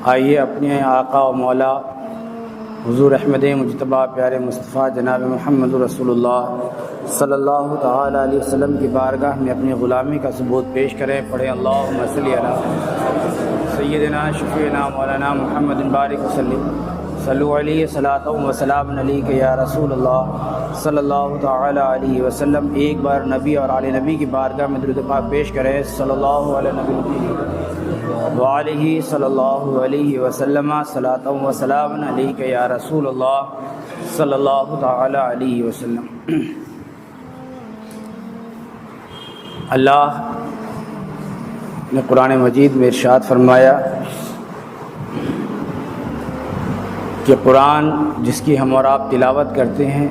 آئیے اپنے آقا و مولا حضور احمد مجتبیٰ پیارے مصطفیٰ جناب محمد رسول اللہ صلی اللہ تعالی علیہ وسلم کی بارگاہ میں اپنی غلامی کا ثبوت پیش کریں۔ پڑھیں اللہم صلی علی سیدنا شفیعنا مولانا محمد بارک وسلم صلو علیہ صلاۃ و سلام علیک یا رسول اللہ صلی اللہ تعالی علیہ وسلم۔ ایک بار نبی اور آل نبی کی بارگاہ میں درود پاک پیش کریں۔ صلی اللہ علیہ نبی وعلیہ صلی اللہ علیہ وسلم صلاۃ و سلام علیک یا رسول اللہ صلی اللہ تعالی علیہ وسلم۔ اللہ نے قرآن مجید میں ارشاد فرمایا کہ قرآن جس کی ہم اور آپ تلاوت کرتے ہیں،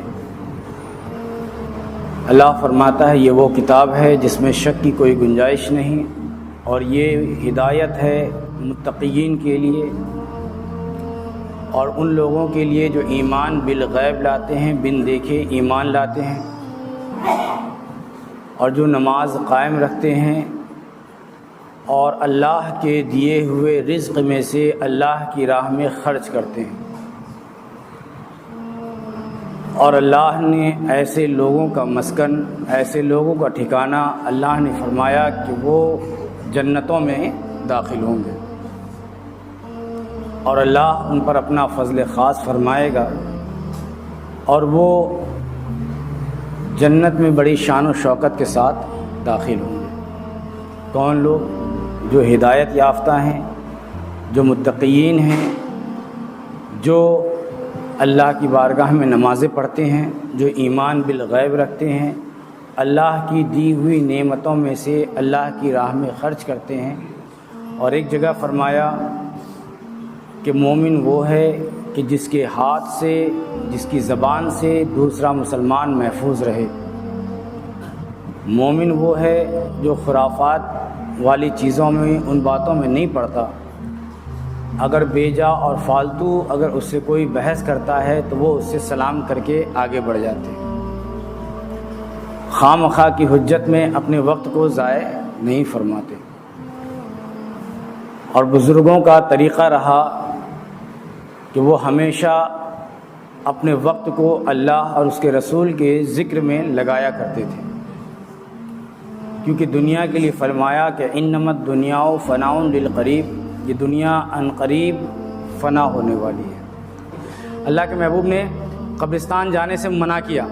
اللہ فرماتا ہے یہ وہ کتاب ہے جس میں شک کی کوئی گنجائش نہیں، اور یہ ہدایت ہے متقین کے لیے اور ان لوگوں کے لیے جو ایمان بالغیب لاتے ہیں، بن دیکھے ایمان لاتے ہیں، اور جو نماز قائم رکھتے ہیں اور اللہ کے دیے ہوئے رزق میں سے اللہ کی راہ میں خرچ کرتے ہیں۔ اور اللہ نے ایسے لوگوں کا مسکن، ایسے لوگوں کا ٹھکانہ اللہ نے فرمایا کہ وہ جنتوں میں داخل ہوں گے، اور اللہ ان پر اپنا فضل خاص فرمائے گا، اور وہ جنت میں بڑی شان و شوکت کے ساتھ داخل ہوں گے۔ کون لوگ؟ جو ہدایت یافتہ ہیں، جو متقین ہیں، جو اللہ کی بارگاہ میں نمازیں پڑھتے ہیں، جو ایمان بالغیب رکھتے ہیں، اللہ کی دی ہوئی نعمتوں میں سے اللہ کی راہ میں خرچ کرتے ہیں۔ اور ایک جگہ فرمایا کہ مومن وہ ہے کہ جس کے ہاتھ سے، جس کی زبان سے دوسرا مسلمان محفوظ رہے۔ مومن وہ ہے جو خرافات والی چیزوں میں، ان باتوں میں نہیں پڑتا۔ اگر بیجا اور فالتو اگر اس سے کوئی بحث کرتا ہے تو وہ اس سے سلام کر کے آگے بڑھ جاتے ہیں۔ خواہ مخواہ کی حجت میں اپنے وقت کو ضائع نہیں فرماتے۔ اور بزرگوں کا طریقہ رہا کہ وہ ہمیشہ اپنے وقت کو اللہ اور اس کے رسول کے ذکر میں لگایا کرتے تھے، کیونکہ دنیا کے لیے فرمایا کہ انما الدنیا فناء للقریب، یہ دنیا ان قریب فنا ہونے والی ہے۔ اللہ کے محبوب نے قبرستان جانے سے منع کیا۔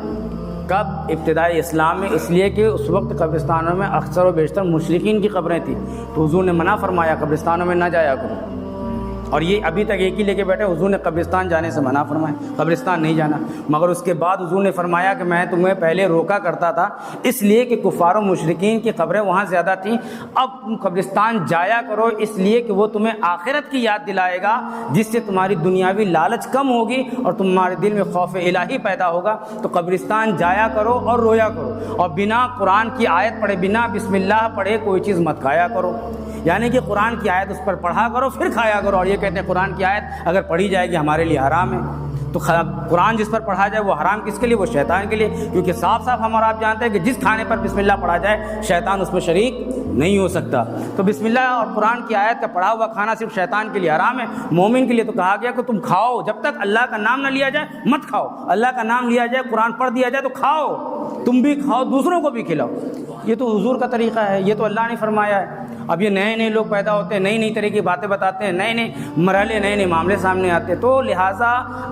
کب؟ ابتدائی اسلام میں، اس لیے کہ اس وقت قبرستانوں میں اکثر و بیشتر مشرکین کی قبریں تھیں، تو حضور نے منع فرمایا قبرستانوں میں نہ جایا کرو۔ اور یہ ابھی تک ایک ہی لے کے بیٹھے، حضور نے قبرستان جانے سے منع فرمایا، قبرستان نہیں جانا۔ مگر اس کے بعد حضور نے فرمایا کہ میں تمہیں پہلے روکا کرتا تھا اس لیے کہ کفار و مشرکین کی قبریں وہاں زیادہ تھیں، اب تم قبرستان جایا کرو اس لیے کہ وہ تمہیں آخرت کی یاد دلائے گا، جس سے تمہاری دنیاوی لالچ کم ہوگی اور تمہارے دل میں خوف الہی پیدا ہوگا۔ تو قبرستان جایا کرو اور رویا کرو، اور بنا قرآن کی آیت پڑھے، بنا بسم اللہ پڑھے کوئی چیز مت کھایا کرو، یعنی کہ قرآن کی آیت اس پر پڑھا کرو پھر کھایا کرو۔ اور یہ کہتے ہیں قرآن کی آیت اگر پڑھی جائے گی ہمارے لیے حرام ہے، تو قرآن جس پر پڑھا جائے وہ حرام کس کے لیے؟ وہ شیطان کے لیے، کیونکہ صاف صاف ہم اور آپ جانتے ہیں کہ جس کھانے پر بسم اللہ پڑھا جائے شیطان اس میں شریک نہیں ہو سکتا۔ تو بسم اللہ اور قرآن کی آیت کا پڑھا ہوا کھانا صرف شیطان کے لیے حرام ہے، مومن کے لیے تو کہا گیا کہ تم کھاؤ، جب تک اللہ کا نام نہ لیا جائے مت کھاؤ۔ اللہ کا نام لیا جائے، قرآن پڑھ دیا جائے تو کھاؤ، تم بھی کھاؤ، دوسروں کو بھی کھلاؤ۔ یہ تو حضور کا طریقہ ہے، یہ تو اللہ نے فرمایا ہے۔ اب یہ نئے نئے لوگ پیدا ہوتے ہیں، نئی نئی طرح کی باتیں بتاتے ہیں، نئے نئے مرحلے، نئے نئے معاملے سامنے آتے ہیں، تو لہٰذا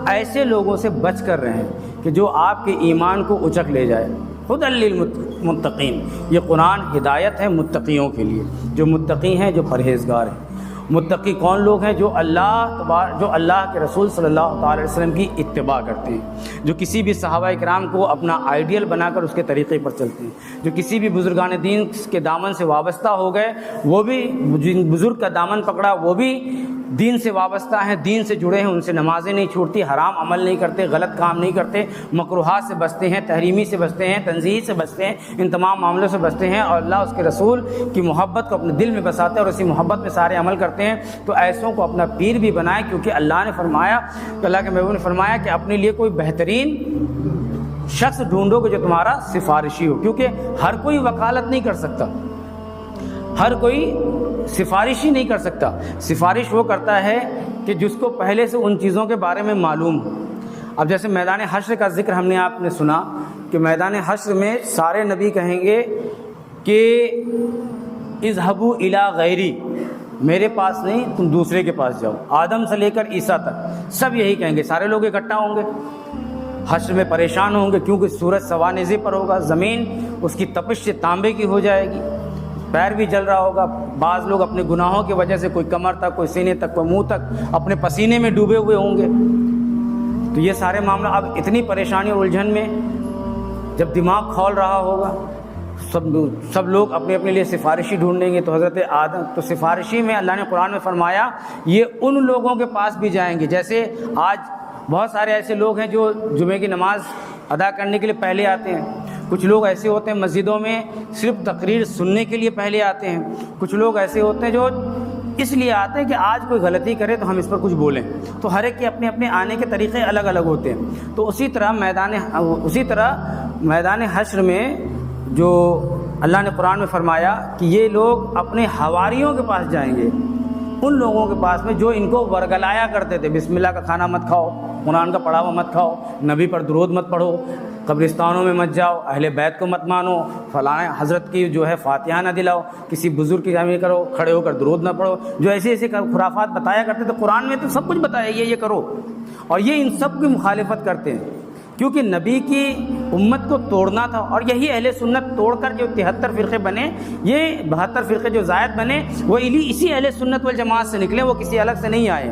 ایسے لوگوں سے بچ کر رہیں کہ جو آپ کے ایمان کو اچک لے جائے۔ ہدی للمتقین، یہ قرآن ہدایت ہے متقیوں کے لیے، جو متقی ہیں، جو پرہیزگار ہیں۔ متقی کون لوگ ہیں؟ جو اللہ کے رسول صلی اللہ تعالی وسلم کی اتباع کرتے ہیں، جو کسی بھی صحابہ کرام کو اپنا آئیڈیل بنا کر اس کے طریقے پر چلتے ہیں، جو کسی بھی بزرگان دین کے دامن سے وابستہ ہو گئے، وہ بھی جن بزرگ کا دامن پکڑا وہ بھی دین سے وابستہ ہیں، دین سے جڑے ہیں، ان سے نمازیں نہیں چھوٹتی، حرام عمل نہیں کرتے، غلط کام نہیں کرتے، مکروہات سے بچتے ہیں، تحریمی سے بچتے ہیں، تنزیہی سے بچتے ہیں، ان تمام معاملوں سے بچتے ہیں، اور اللہ اس کے رسول کی محبت کو اپنے دل میں بساتے ہیں اور اسی محبت میں سارے عمل کرتے ہیں۔ تو ایسوں کو اپنا پیر بھی بنائے، کیونکہ اللہ نے فرمایا، تو اللہ کے محبوب نے فرمایا کہ اپنے لیے کوئی بہترین شخص ڈھونڈو کہ جو تمہارا سفارشی ہو، کیونکہ ہر کوئی وکالت نہیں کر سکتا۔ ہر کوئی سفارش ہی نہیں کر سکتا. سفارش وہ کرتا ہے کہ جس کو پہلے سے ان چیزوں کے بارے میں معلوم ہو. اب جیسے میدان حشر کا ذکر ہم نے آپ نے سنا کہ میدان حشر میں سارے نبی کہیں گے کہ اذهبوا الی غیری، میرے پاس نہیں تم دوسرے کے پاس جاؤ. آدم سے لے کر عیسیٰ تک سب یہی کہیں گے. سارے لوگ اکٹھا ہوں گے، حشر میں پریشان ہوں گے کیونکہ سورج سوانیزے پر ہوگا، زمین اس کی تپش سے تانبے کی ہو جائے گی، پیر بھی جل رہا ہوگا. بعض لوگ اپنے گناہوں کی وجہ سے کوئی کمر تک، کوئی سینے تک، کوئی منہ تک اپنے پسینے میں ڈوبے ہوئے ہوں گے. تو یہ سارے معاملہ اب اتنی پریشانی اور الجھن میں جب دماغ کھول رہا ہوگا، سب لوگ اپنے اپنے لیے سفارشی ڈھونڈیں گے. تو حضرت آدم تو سفارشی میں اللہ نے قرآن میں فرمایا یہ ان لوگوں کے پاس بھی جائیں گے. جیسے آج بہت سارے ایسے لوگ ہیں جو جمعے کی نماز ادا کرنے کے لیے پہلے آتے ہیں. کچھ لوگ ایسے ہوتے ہیں مسجدوں میں صرف تقریر سننے کے لیے پہلے آتے ہیں. کچھ لوگ ایسے ہوتے ہیں جو اس لیے آتے ہیں کہ آج کوئی غلطی کرے تو ہم اس پر کچھ بولیں. تو ہر ایک کے اپنے اپنے آنے کے طریقے الگ الگ ہوتے ہیں. تو اسی طرح میدان حشر میں جو اللہ نے قرآن میں فرمایا کہ یہ لوگ اپنے حواریوں کے پاس جائیں گے، ان لوگوں کے پاس میں جو ان کو ورگلایا کرتے تھے. بسم اللہ کا کھانا مت کھاؤ، قرآن کا پڑھا ہوا مت کھاؤ، نبی پر درود مت پڑھو، قبرستانوں میں مت جاؤ، اہل بیت کو مت مانو، فلاں حضرت کی جو ہے فاتحہ نہ دلاؤ، کسی بزرگ کی تعمیر کرو، کھڑے ہو کر درود نہ پڑھو. جو ایسے ایسے خرافات بتایا کرتے تھے قرآن میں تو سب کچھ بتایا یہ کرو. اور یہ ان سب کی مخالفت کرتے ہیں کیونکہ نبی کی امت کو توڑنا تھا. اور یہی اہل سنت توڑ کر جو 73 فرقے بنے، یہ 72 فرقے جو زائد بنے، وہ اسی اہل سنت والجماعت سے نکلے، وہ کسی الگ سے نہیں آئے.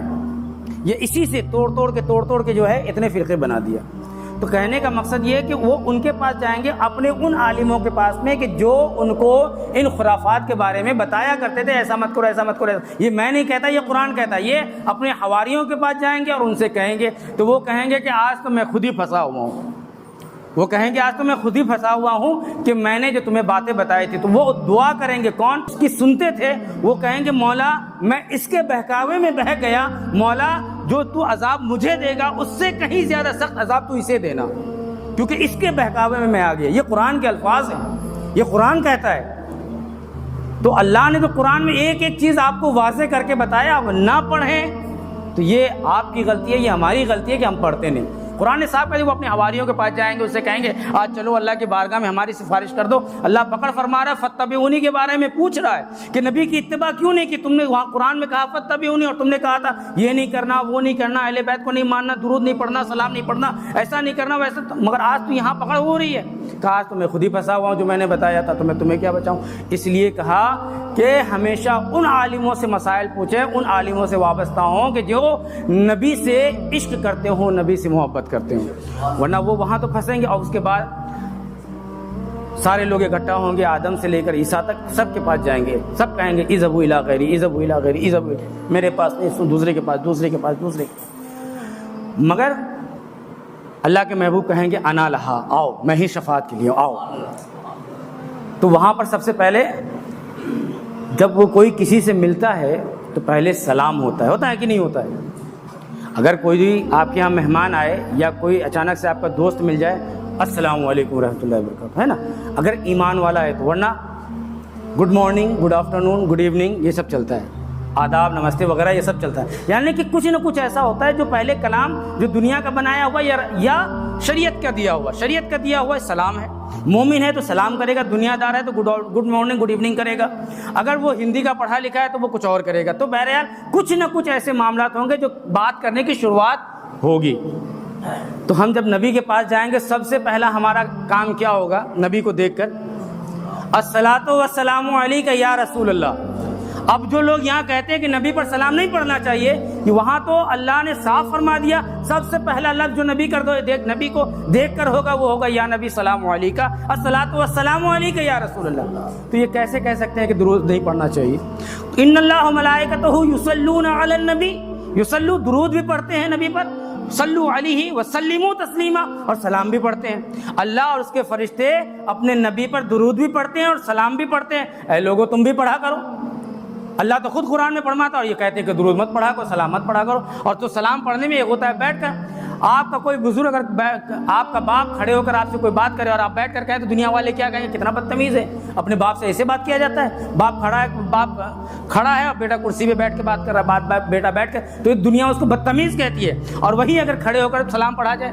یہ اسی سے توڑ کے جو ہے اتنے فرقے بنا دیا. تو کہنے کا مقصد یہ ہے کہ وہ ان کے پاس جائیں گے، اپنے ان عالموں کے پاس میں کہ جو ان کو ان خرافات کے بارے میں بتایا کرتے تھے، ایسا مت کرو، ایسا مت کرو. یہ میں نہیں کہتا، یہ قرآن کہتا ہے. یہ اپنے حواریوں کے پاس جائیں گے اور ان سے کہیں گے. تو وہ کہیں گے کہ آج تو میں خود ہی پھنسا ہوا ہوں. وہ کہیں گے آج تو میں خود ہی پھنسا ہوا ہوں کہ میں نے جو تمہیں باتیں بتائی تھی. تو وہ دعا کریں گے. کون اس کی سنتے تھے؟ وہ کہیں گے مولا میں اس کے بہکاوے میں بہک گیا، مولا جو تو عذاب مجھے دے گا اس سے کہیں زیادہ سخت عذاب تو اسے دینا، کیونکہ اس کے بہکاوے میں آ گیا. یہ قرآن کے الفاظ ہیں، یہ قرآن کہتا ہے. تو اللہ نے تو قرآن میں ایک ایک چیز آپ کو واضح کر کے بتایا. اب نہ پڑھیں تو یہ آپ کی غلطی ہے، یہ ہماری غلطی ہے کہ ہم پڑھتے نہیں. قرآن صاحب کہتے وہ اپنے حواریوں کے پاس جائیں گے، اس سے کہیں گے آج چلو اللہ کی بارگاہ میں ہماری سفارش کر دو. اللہ پکڑ فرما رہا ہے فتبعونی کے بارے میں پوچھ رہا ہے کہ نبی کی اتباع کیوں نہیں کی؟ تم نے وہاں قرآن میں کہا فتبعونی اور تم نے کہا تھا یہ نہیں کرنا، وہ نہیں کرنا، اہل بیت کو نہیں ماننا، درود نہیں پڑھنا، سلام نہیں پڑھنا، ایسا نہیں کرنا ویسا. مگر آج تو یہاں پکڑ ہو رہی ہے. کہا آج تو میں خود ہی پھنسا ہوا ہوں، جو میں نے بتایا تھا تو میں تمہیں کیا بچاؤں. اس لیے کہا کہ ہمیشہ ان عالموں سے مسائل پوچھیں، ان عالموں سے وابستہ ہوں کہ جو نبی سے عشق کرتے ہوں، نبی سے محبت کرتے ہوں، ورنہ وہ وہاں تو پھنسیں گے. اور اس کے بعد سارے لوگ اکٹھا ہوں گے، آدم سے لے کر عیسیٰ تک سب کے پاس جائیں گے. سب کہیں گے اذهبوا الی غیری، اذهبوا الی غیری، اذهبوا میرے پاس نہیں، دوسرے کے پاس، دوسرے کے پاس، دوسرے کے پاس. مگر اللہ کے محبوب کہیں گے انا لہا، آؤ میں ہی شفاعت کے لیے آؤ. تو وہاں پر سب سے پہلے جب وہ کوئی کسی سے ملتا ہے تو پہلے سلام ہوتا ہے کہ نہیں ہوتا ہے؟ اگر کوئی بھی آپ کے یہاں مہمان آئے یا کوئی اچانک سے آپ کا دوست مل جائے، السلام علیکم ورحمۃ اللہ وبرکاتہ، ہے نا. اگر ایمان والا ہے تو، ورنہ good morning, good afternoon, good evening, یہ سب چلتا ہے. آداب، نمستے وغیرہ یہ سب چلتا ہے. یعنی کہ کچھ نہ کچھ ایسا ہوتا ہے جو پہلے کلام جو دنیا کا بنایا ہوا یا شریعت کا دیا ہوا سلام ہے. مومن ہے تو سلام کرے گا، دنیا دار ہے تو گڈ مارننگ، گڈ ایوننگ کرے گا. اگر وہ ہندی کا پڑھا لکھا ہے تو وہ کچھ اور کرے گا. تو بہرحال کچھ نہ کچھ ایسے معاملات ہوں گے جو بات کرنے کی شروعات ہوگی. تو ہم جب نبی کے پاس جائیں گے سب سے پہلا ہمارا کام کیا ہوگا؟ نبی کو دیکھ کر الصلاۃ والسلام علیک یا رسول اللہ. اب جو لوگ یہاں کہتے ہیں کہ نبی پر سلام نہیں پڑھنا چاہیے، کہ وہاں تو اللہ نے صاف فرما دیا سب سے پہلا لفظ جو نبی نبی کو دیکھ کر ہوگا وہ ہوگا یا نبی سلام علیکہ، الصلاۃ والسلام علیک یا رسول اللہ. تو یہ کیسے کہہ سکتے ہیں کہ درود نہیں پڑھنا چاہیے؟ ان اللہ وملائکتہ یصلون علی النبی، یصلو درود بھی پڑھتے ہیں نبی پر، صلو علیہ وسلموا تسلیما، اور سلام بھی پڑھتے ہیں. اللہ اور اس کے فرشتے اپنے نبی پر درود بھی پڑھتے ہیں اور سلام بھی پڑھتے ہیں. اے لوگوں تم بھی پڑھا کرو. اللہ تو خود قرآن میں فرماتا ہے اور یہ کہتے ہیں کہ درود مت پڑھا کرو، سلام مت پڑھا کرو. اور تو سلام پڑھنے میں ایک ہوتا ہے بیٹھ کر، آپ کا کوئی بزرگ اگر آپ کا باپ کھڑے ہو کر آپ سے کوئی بات کرے اور آپ بیٹھ کر کہیں تو دنیا والے کیا کہیں گے؟ کتنا بدتمیز ہے، اپنے باپ سے ایسے بات کیا جاتا ہے؟ باپ کھڑا ہے اور بیٹا کرسی پہ بیٹھ کے بات کر رہا ہے، بیٹا بیٹھ کر، تو دنیا اس کو بدتمیز کہتی ہے۔ اور وہی اگر کھڑے ہو کر سلام پڑھا جائے،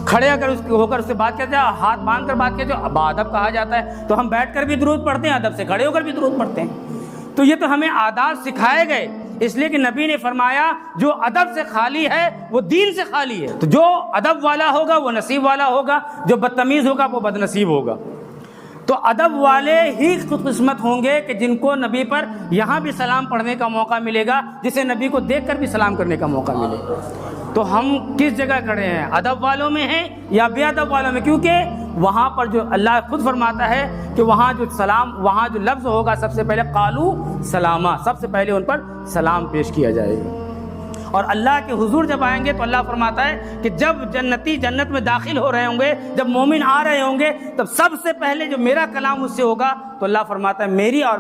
کھڑے اگر ہو کر اس سے بات کیا جائے، ہاتھ باندھ کر بات کیا جائے، ادب کہا جاتا ہے، تو ہم بیٹھ کر بھی درود پڑھتے ہیں، ادب سے کھڑے ہو کر بھی درود پڑھتے ہیں۔ تو یہ تو ہمیں آداب سکھائے گئے، اس لیے کہ نبی نے فرمایا جو ادب سے خالی ہے وہ دین سے خالی ہے۔ تو جو ادب والا ہوگا وہ نصیب والا ہوگا، جو بدتمیز ہوگا وہ بد نصیب ہوگا۔ تو ادب والے ہی خود قسمت ہوں گے کہ جن کو نبی پر یہاں بھی سلام پڑھنے کا موقع ملے گا، جسے نبی کو دیکھ کر بھی سلام کرنے کا موقع ملے گا۔ تو ہم کس جگہ کھڑے ہیں؟ ادب والوں میں ہیں یا بے ادب والوں میں؟ کیونکہ وہاں پر جو اللہ خود فرماتا ہے کہ وہاں جو لفظ ہوگا، سب سے پہلے قالو سلامہ، سب سے پہلے ان پر سلام پیش کیا جائے گا۔ اور اللہ کے حضور جب آئیں گے تو اللہ فرماتا ہے کہ جب جنتی جنت میں داخل ہو رہے ہوں گے، جب مومن آ رہے ہوں گے، تب سب سے پہلے جو میرا کلام اس سے ہوگا تو اللہ فرماتا ہے میری اور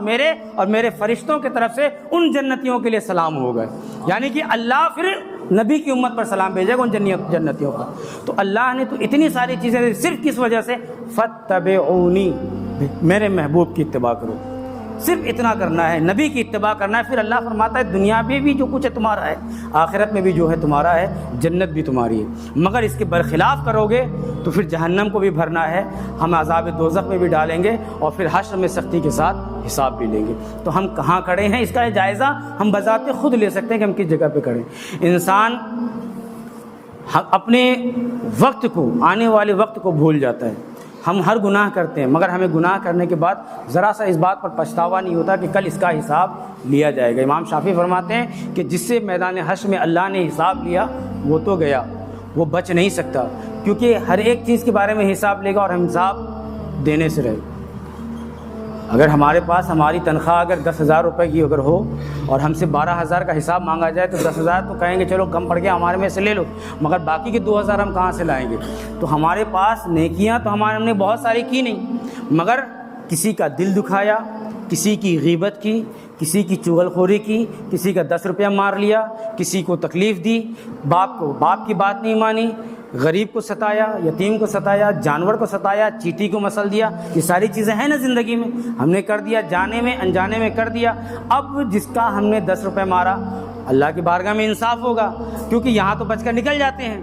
میرے فرشتوں کی طرف سے ان جنتیوں کے لیے سلام ہوگا۔ یعنی کہ اللہ پھر نبی کی امت پر سلام بھیجے گا ان جنتیوں پر۔ تو اللہ نے تو اتنی ساری چیزیں صرف کس وجہ سے؟ فاتبعونی، میرے محبوب کی اتباع کرو، صرف اتنا کرنا ہے، نبی کی اتباع کرنا ہے۔ پھر اللہ فرماتا ہے دنیا میں بھی جو کچھ ہے تمہارا ہے، آخرت میں بھی جو ہے تمہارا ہے، جنت بھی تمہاری ہے۔ مگر اس کے برخلاف کرو گے تو پھر جہنم کو بھی بھرنا ہے، ہم عذاب دوزخ میں بھی ڈالیں گے، اور پھر حشر میں سختی کے ساتھ حساب بھی لیں گے۔ تو ہم کہاں کھڑے ہیں، اس کا جائزہ ہم بذات خود لے سکتے ہیں کہ ہم کس جگہ پہ کھڑے ہیں۔ انسان اپنے وقت کو، آنے والے وقت کو بھول جاتا ہے۔ ہم ہر گناہ کرتے ہیں، مگر ہمیں گناہ کرنے کے بعد ذرا سا اس بات پر پچھتاوا نہیں ہوتا کہ کل اس کا حساب لیا جائے گا۔ امام شافعی فرماتے ہیں کہ جس سے میدان حشر میں اللہ نے حساب لیا وہ تو گیا، وہ بچ نہیں سکتا، کیونکہ ہر ایک چیز کے بارے میں حساب لے گا اور ہم حساب دینے سے رہے۔ اگر ہمارے پاس ہماری تنخواہ اگر 10,000 روپے کی اگر ہو اور ہم سے 12,000 کا حساب مانگا جائے تو 10,000 تو کہیں گے چلو کم پڑ گیا ہمارے میں سے لے لو، مگر باقی کے 2,000 ہم کہاں سے لائیں گے؟ تو ہمارے پاس نیکیاں تو ہم نے بہت ساری کی نہیں، مگر کسی کا دل دکھایا، کسی کی غیبت کی، کسی کی چغل خوری کی، کسی کا 10 روپیہ مار لیا، کسی کو تکلیف دی، باپ کی بات نہیں مانی، غریب کو ستایا، یتیم کو ستایا، جانور کو ستایا، چیٹی کو مسل دیا، یہ ساری چیزیں ہیں نا زندگی میں، ہم نے کر دیا، جانے میں انجانے میں کر دیا۔ اب جس کا ہم نے 10 روپے مارا، اللہ کی بارگاہ میں انصاف ہوگا، کیونکہ یہاں تو بچ کر نکل جاتے ہیں،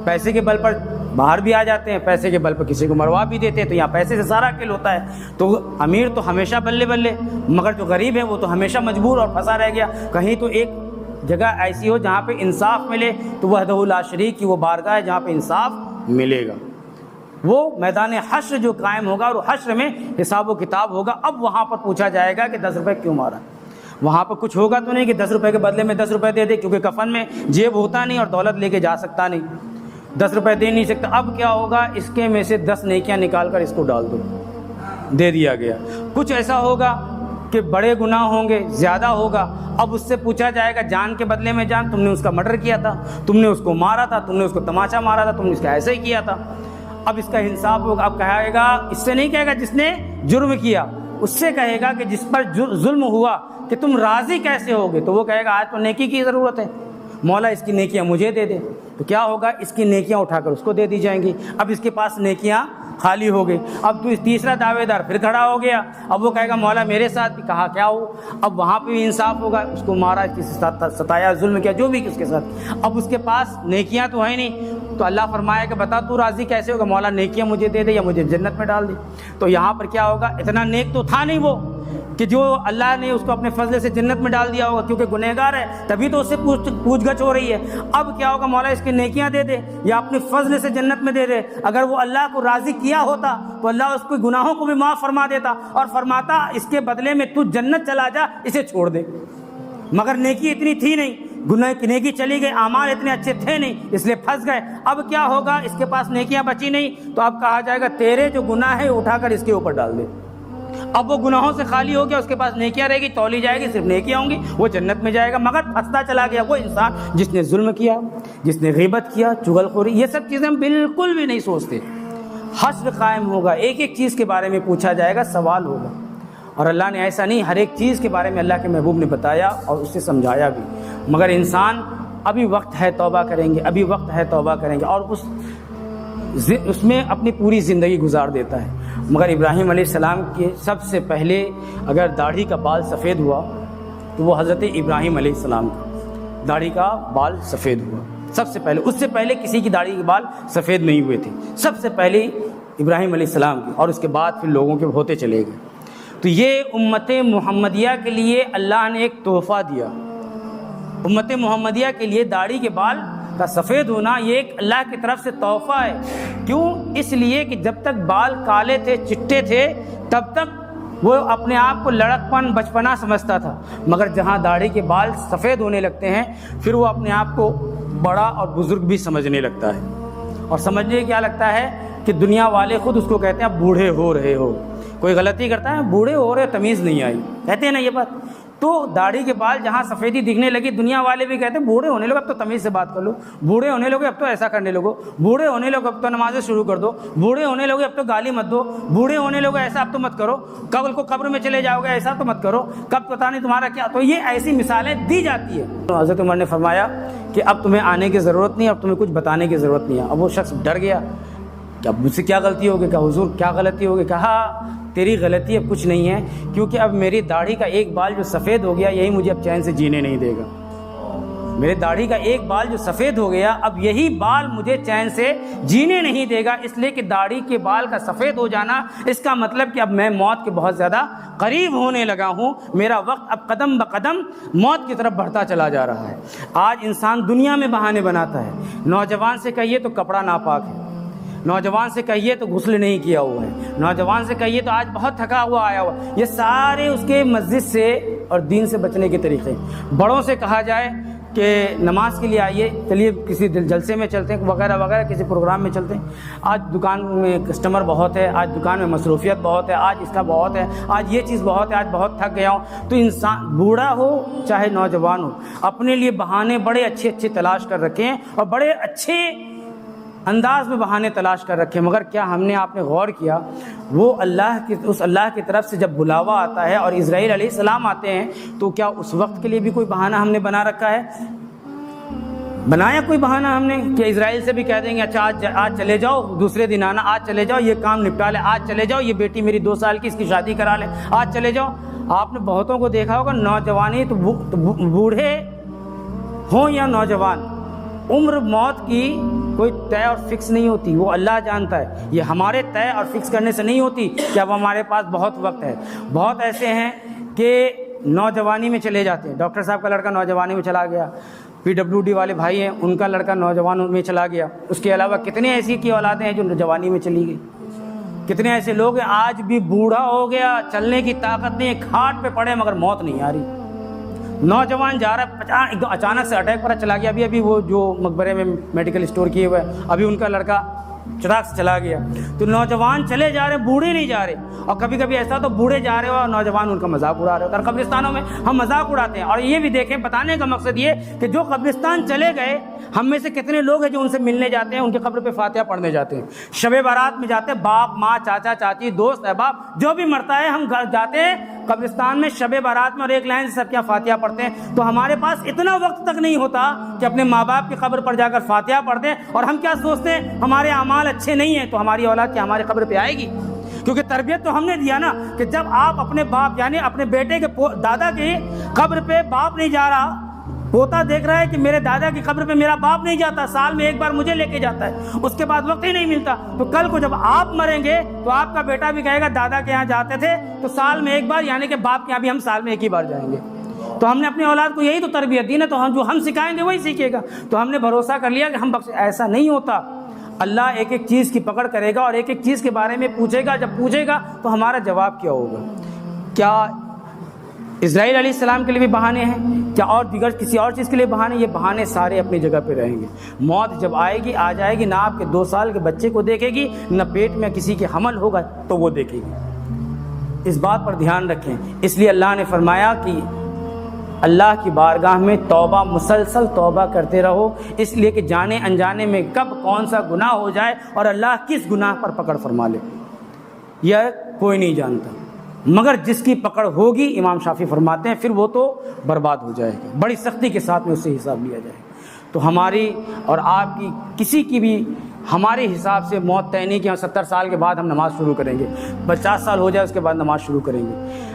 پیسے کے بل پر باہر بھی آ جاتے ہیں، پیسے کے بل پر کسی کو مروا بھی دیتے ہیں، تو یہاں پیسے سے سارا کھیل ہوتا ہے۔ تو امیر تو ہمیشہ بلے بلے، مگر جو غریب ہے وہ تو ہمیشہ مجبور اور پھنسا رہ گیا۔ کہیں تو ایک جگہ ایسی ہو جہاں پہ انصاف ملے تو وحدہ لا شریک کی وہ بارگاہ ہے جہاں پہ انصاف ملے گا، وہ میدان حشر جو قائم ہوگا، اور حشر میں حساب و کتاب ہوگا۔ اب وہاں پر پوچھا جائے گا کہ 10 روپے کیوں مارا؟ وہاں پر کچھ ہوگا تو نہیں کہ 10 روپے کے بدلے میں 10 روپے دے دے، کیونکہ کفن میں جیب ہوتا نہیں اور دولت لے کے جا سکتا نہیں، 10 روپے دے نہیں سکتا۔ اب کیا ہوگا؟ اس کے میں سے 10 نیکیاں نکال کر اس کو ڈال دو، دے دیا گیا۔ کچھ ایسا ہوگا کہ بڑے گناہ ہوں گے، زیادہ ہوگا، اب اس سے پوچھا جائے گا جان کے بدلے میں جان، تم نے اس کا مرڈر کیا تھا، تم نے اس کو مارا تھا، تم نے اس کو تماچا مارا تھا، تم نے اس کا ایسے ہی کیا تھا۔ اب اس کا انصاف ہوگا۔ اب کہے گا، اس سے نہیں کہے گا جس نے جرم کیا، اس سے کہے گا کہ جس پر ظلم ہوا کہ تم راضی کیسے ہوگے؟ تو وہ کہے گا آج تو نیکی کی ضرورت ہے، مولا اس کی نیکیاں مجھے دے دے۔ تو کیا ہوگا؟ اس کی نیکیاں اٹھا کر اس کو دے دی جائیں گی۔ اب اس کے پاس نیکیاں خالی ہو گئی۔ اب تو تیسرا دعوے دار پھر کھڑا ہو گیا، اب وہ کہے گا مولا میرے ساتھ بھی، کہا کیا ہو؟ اب وہاں پہ بھی انصاف ہوگا، اس کو مارا، کسی ساتھ ستایا، ظلم کیا، جو بھی اس کے ساتھ۔ اب اس کے پاس نیکیاں تو ہیں نہیں، تو اللہ فرمایا کہ بتا تو راضی کیسے ہوگا؟ مولا نیکیاں مجھے دے دے یا مجھے جنت میں ڈال دے۔ تو یہاں پر کیا ہوگا؟ اتنا نیک تو تھا نہیں وہ کہ جو اللہ نے اس کو اپنے فضل سے جنت میں ڈال دیا ہوگا، کیونکہ گنہگار ہے تبھی تو اس سے پوچھ گچھ ہو رہی ہے۔ اب کیا ہوگا؟ مولا اس کی نیکیاں دے دے یا اپنے فضل سے جنت میں دے دے۔ اگر وہ اللہ کو راضی کیا ہوتا تو اللہ اس کے گناہوں کو بھی معاف فرما دیتا اور فرماتا اس کے بدلے میں تو جنت چلا جا، اسے چھوڑ دے۔ مگر نیکی اتنی تھی نہیں، گناہ کی نیکی چلی گئی، اعمال اتنے اچھے تھے نہیں، اس لیے پھنس گئے۔ اب کیا ہوگا؟ اس کے پاس نیکیاں بچی نہیں، تو اب کہا جائے گا تیرے جو گناہ ہے اٹھا کر اس کے اوپر ڈال دے۔ اب وہ گناہوں سے خالی ہو گیا، اس کے پاس نیکیاں رہے گی، تولی جائے گی، صرف نیکیاں ہوں گی، وہ جنت میں جائے گا۔ مگر پھنستا چلا گیا وہ انسان جس نے ظلم کیا، جس نے غیبت کیا، چغل خوری، یہ سب چیزیں ہم بالکل بھی نہیں سوچتے۔ حشر قائم ہوگا، ایک ایک چیز کے بارے میں پوچھا جائے گا، سوال ہوگا۔ اور اللہ نے ایسا نہیں، ہر ایک چیز کے بارے میں اللہ کے محبوب نے بتایا اور اس سے سمجھایا بھی، مگر انسان ابھی وقت ہے توبہ کریں گے، ابھی وقت ہے توبہ کریں گے، اور اس میں اپنی پوری زندگی گزار دیتا ہے۔ مگر ابراہیم علیہ السلام کے سب سے پہلے اگر داڑھی کا بال سفید ہوا تو وہ حضرت ابراہیم علیہ السلام کا داڑھی کا بال سفید ہوا سب سے پہلے۔ اس سے پہلے کسی کی داڑھی کے بال سفید نہیں ہوئے تھے، سب سے پہلے ابراہیم علیہ السلام کی، اور اس کے بعد پھر لوگوں کے ہوتے چلے گئے۔ تو یہ امت محمدیہ کے لیے اللہ نے ایک تحفہ دیا۔ امت محمدیہ کے لیے داڑھی کے بال کا سفید ہونا یہ ایک اللہ کی طرف سے تحفہ ہے۔ کیوں؟ اس لیے کہ جب تک بال کالے تھے، چٹے تھے، تب تک وہ اپنے آپ کو لڑکپن، بچپنا سمجھتا تھا، مگر جہاں داڑھی کے بال سفید ہونے لگتے ہیں پھر وہ اپنے آپ کو بڑا اور بزرگ بھی سمجھنے لگتا ہے۔ اور سمجھنے کیا لگتا ہے کہ دنیا والے خود اس کو کہتے ہیں آپ بوڑھے ہو رہے ہو۔ کوئی غلطی کرتا ہے بوڑھے ہو رہے، تمیز نہیں آئی، کہتے ہیں نا یہ بات۔ تو داڑھی کے بال جہاں سفیدی دکھنے لگی، دنیا والے بھی کہتے ہیں بوڑھے ہونے لگو اب تو تمیز سے بات کر لو، بوڑھے ہونے لگے اب تو ایسا کرنے لگو، بوڑھے ہونے لگو اب تو نمازیں شروع کر دو، بوڑھے ہونے لگے اب تو گالی مت دو، بوڑھے ہونے لگے ایسا اب تو مت کرو، کل کو قبر میں چلے جاؤ گے ایسا تو مت کرو، کب پتہ نہیں تمہارا کیا۔ تو یہ ایسی مثالیں دی جاتی ہے۔ تو حضرت عمر نے فرمایا کہ اب تمہیں آنے کی ضرورت نہیں، اب تمہیں کچھ بتانے کی ضرورت نہیں ہے۔ اب وہ شخص ڈر گیا کہ اب مجھ سے کیا غلطی ہوگی، کہا حضور کیا غلطی ہوگی؟ کہا تیری غلطی اب کچھ نہیں ہے، کیونکہ اب میری داڑھی کا ایک بال جو سفید ہو گیا یہی مجھے اب چین سے جینے نہیں دے گا۔ میرے داڑھی کا ایک بال جو سفید ہو گیا اب یہی بال مجھے چین سے جینے نہیں دے گا، اس لیے کہ داڑھی کے بال کا سفید ہو جانا اس کا مطلب کہ اب میں موت کے بہت زیادہ قریب ہونے لگا ہوں، میرا وقت اب قدم بقدم موت کی طرف بڑھتا چلا جا رہا ہے۔ آج انسان دنیا میں بہانے بناتا ہے۔ نوجوان سے کہیے تو کپڑا ناپاک ہے، نوجوان سے کہیے تو غسل نہیں کیا ہوا ہے، نوجوان سے کہیے تو آج بہت تھکا ہوا آیا ہوا، یہ سارے اس کے مسجد سے اور دین سے بچنے کے طریقے۔ بڑوں سے کہا جائے کہ نماز کے لیے آئیے، چلیے کسی جلسے میں چلتے ہیں وغیرہ وغیرہ، کسی پروگرام میں چلتے ہیں، آج دکان میں کسٹمر بہت ہے، آج دکان میں مصروفیت بہت ہے، آج اس کا بہت ہے، آج یہ چیز بہت ہے، آج بہت تھک گیا ہوں۔ تو انسان بوڑھا ہو چاہے نوجوان ہو اپنے لیے بہانے بڑے اچھے تلاش کر رکھے ہیں اور بڑے اچھے انداز میں بہانے تلاش کر رکھے، مگر کیا ہم نے آپ نے غور کیا وہ اس اللہ کی طرف سے جب بلاوا آتا ہے اور اسرائیل علیہ السلام آتے ہیں تو کیا اس وقت کے لیے بھی کوئی بہانہ ہم نے بنا رکھا ہے؟ بنایا کوئی بہانہ ہم نے کہ اسرائیل سے بھی کہہ دیں گے اچھا آج چلے جاؤ، دوسرے دن آنا، آج چلے جاؤ یہ کام نپٹا لیں، آج چلے جاؤ یہ بیٹی میری 2 سال کی اس کی شادی کرا لیں، آج چلے جاؤ۔ آپ نے بہتوں کو دیکھا ہوگا نوجوانی تو بوڑھے ہوں یا نوجوان، عمر موت کی کوئی طے اور فکس نہیں ہوتی، وہ اللہ جانتا ہے، یہ ہمارے طے اور فکس کرنے سے نہیں ہوتی کہ اب ہمارے پاس بہت وقت ہے۔ بہت ایسے ہیں کہ نوجوانی میں چلے جاتے ہیں، ڈاکٹر صاحب کا لڑکا نوجوانی میں چلا گیا، PWD والے بھائی ہیں ان کا لڑکا نوجوان میں چلا گیا، اس کے علاوہ کتنے ایسی کی اولادیں ہیں جو جوانی میں چلی گئی، کتنے ایسے لوگ ہیں آج بھی بوڑھا ہو گیا، چلنے کی طاقت نہیں ہے، کھاٹ پہ پڑے مگر موت نہیں آ رہی۔ نوجوان جا رہا ہے اچانک سے اٹیک پر چلا گیا، ابھی وہ جو مقبرے میں میڈیکل اسٹور کیے ہوئے ابھی ان کا لڑکا چراغ سے چلا گیا۔ تو نوجوان چلے جا رہے، بوڑھے نہیں جا رہے، اور کبھی کبھی ایسا تو بوڑھے جا رہے ہو اور نوجوان ان کا مذاق اڑا رہے ہوتے ہیں، اور قبرستانوں میں ہم مذاق اڑاتے ہیں۔ اور یہ بھی دیکھیں، بتانے کا مقصد یہ کہ جو قبرستان چلے گئے ہم میں سے کتنے لوگ ہیں جو ان سے ملنے جاتے ہیں، ان کی قبر پہ فاتحہ پڑھنے جاتے ہیں، شب بارات میں جاتے ہیں، باپ ماں چاچا چاچی دوست احباب جو بھی مرتا ہے ہم جاتے ہیں قبرستان میں شب بارات میں اور ایک لائن سے سب کیا فاتحہ پڑھتے ہیں۔ تو ہمارے پاس اتنا وقت تک نہیں ہوتا کہ اپنے ماں باپ کی قبر پر جا کر فاتحہ پڑھتے ہیں، اور ہم کیا سوچتے ہیں ہمارے اعمال اچھے نہیں ہیں تو ہماری اولاد کیا ہماری قبر پہ آئے گی؟ کیونکہ تربیت تو ہم نے دیا نا کہ جب آپ اپنے باپ یعنی اپنے بیٹے کے دادا کی قبر پہ باپ نہیں جا رہا، پوتا دیکھ رہا ہے کہ میرے دادا کی قبر پہ میرا باپ نہیں جاتا، سال میں ایک بار مجھے لے کے جاتا ہے، اس کے بعد وقت ہی نہیں ملتا، تو کل کو جب آپ مریں گے تو آپ کا بیٹا بھی کہے گا دادا کے یہاں جاتے تھے تو سال میں ایک بار، یعنی کہ باپ کے یہاں بھی ہم سال میں ایک ہی بار جائیں گے۔ تو ہم نے اپنی اولاد کو یہی تو تربیت دی نا، تو ہم جو ہم سکھائیں گے وہی سیکھے گا۔ تو ہم نے بھروسہ کر لیا کہ ہم ایسا نہیں ہوتا، اللہ ایک ایک چیز کی پکڑ کرے گا اور ایک ایک چیز کے بارے میں پوچھے گا، جب پوچھے گا تو ہمارا جواب کیا ہوگا۔ کیا اسرائیل علیہ السلام کے لیے بھی بہانے ہیں؟ کیا اور دیگر کسی اور چیز کے لیے بہانے؟ یہ بہانے سارے اپنی جگہ پہ رہیں گے۔ موت جب آئے گی آ جائے گی، نہ آپ کے 2 سال کے بچے کو دیکھے گی، نہ پیٹ میں کسی کے حمل ہوگا تو وہ دیکھے گی۔ اس بات پر دھیان رکھیں۔ اس لیے اللہ نے فرمایا کہ اللہ کی بارگاہ میں توبہ، مسلسل توبہ کرتے رہو، اس لیے کہ جانے انجانے میں کب کون سا گناہ ہو جائے اور اللہ کس گناہ پر پکڑ فرما لے یہ کوئی نہیں جانتا، مگر جس کی پکڑ ہوگی امام شافعی فرماتے ہیں پھر وہ تو برباد ہو جائے گا، بڑی سختی کے ساتھ میں اس سے حساب لیا جائے گا۔ تو ہماری اور آپ کی کسی کی بھی ہمارے حساب سے موت طے نہیں کہ ہم 70 سال کے بعد ہم نماز شروع کریں گے، 50 سال ہو جائے اس کے بعد نماز شروع کریں گے۔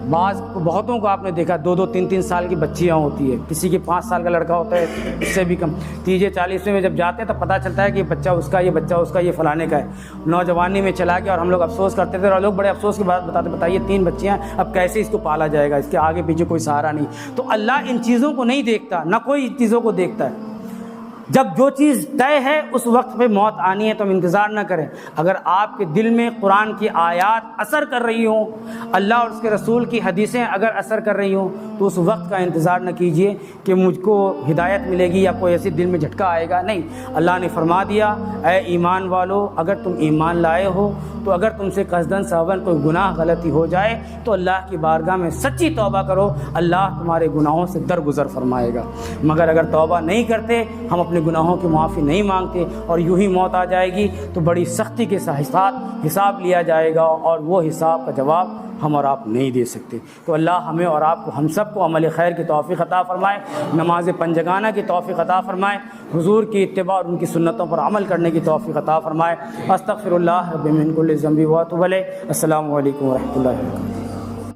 بہتوں کو آپ نے دیکھا 2 3 سال کی بچیاں ہوتی ہے، کسی کی 5 سال کا لڑکا ہوتا ہے، اس سے بھی کم، 30 40 میں جب جاتے ہیں تو پتہ چلتا ہے کہ یہ بچہ اس کا، یہ بچہ اس کا، یہ فلانے کا ہے۔ نوجوانی میں چلا گیا اور ہم لوگ افسوس کرتے تھے، اور لوگ بڑے افسوس کی بات بتائیے 3 بچیاں، اب کیسے اس کو پالا جائے گا، اس کے آگے پیچھے کوئی سہارا نہیں۔ تو اللہ ان چیزوں کو نہیں دیکھتا، نہ کوئی چیزوں کو دیکھتا ہے۔ جب جو چیز طے ہے اس وقت پہ موت آنی ہے تو ہم انتظار نہ کریں۔ اگر آپ کے دل میں قرآن کی آیات اثر کر رہی ہوں، اللہ اور اس کے رسول کی حدیثیں اگر اثر کر رہی ہوں، تو اس وقت کا انتظار نہ کیجئے کہ مجھ کو ہدایت ملے گی یا کوئی ایسی دل میں جھٹکا آئے گا۔ نہیں، اللہ نے فرما دیا اے ایمان والو، اگر تم ایمان لائے ہو تو اگر تم سے قصداً سہواً کوئی گناہ غلطی ہو جائے تو اللہ کی بارگاہ میں سچی توبہ کرو، اللہ تمہارے گناہوں سے درگزر فرمائے گا۔ مگر اگر توبہ نہیں کرتے، ہم اپنے گناہوں کی معافی نہیں مانگتے اور یوں ہی موت آ جائے گی تو بڑی سختی کے ساتھ حساب لیا جائے گا، اور وہ حساب کا جواب ہم اور آپ نہیں دے سکتے۔ تو اللہ ہمیں اور آپ کو، ہم سب کو عمل خیر کی توفیق عطا فرمائے، نماز پنجگانہ کی توفیق عطا فرمائے، حضور کی اتباع اور ان کی سنتوں پر عمل کرنے کی توفیق عطا فرمائے۔ استغفر اللہ رب من کل ذنب و اتوب الیہ۔ السلام علیکم ورحمۃ اللہ وبرکاتہ۔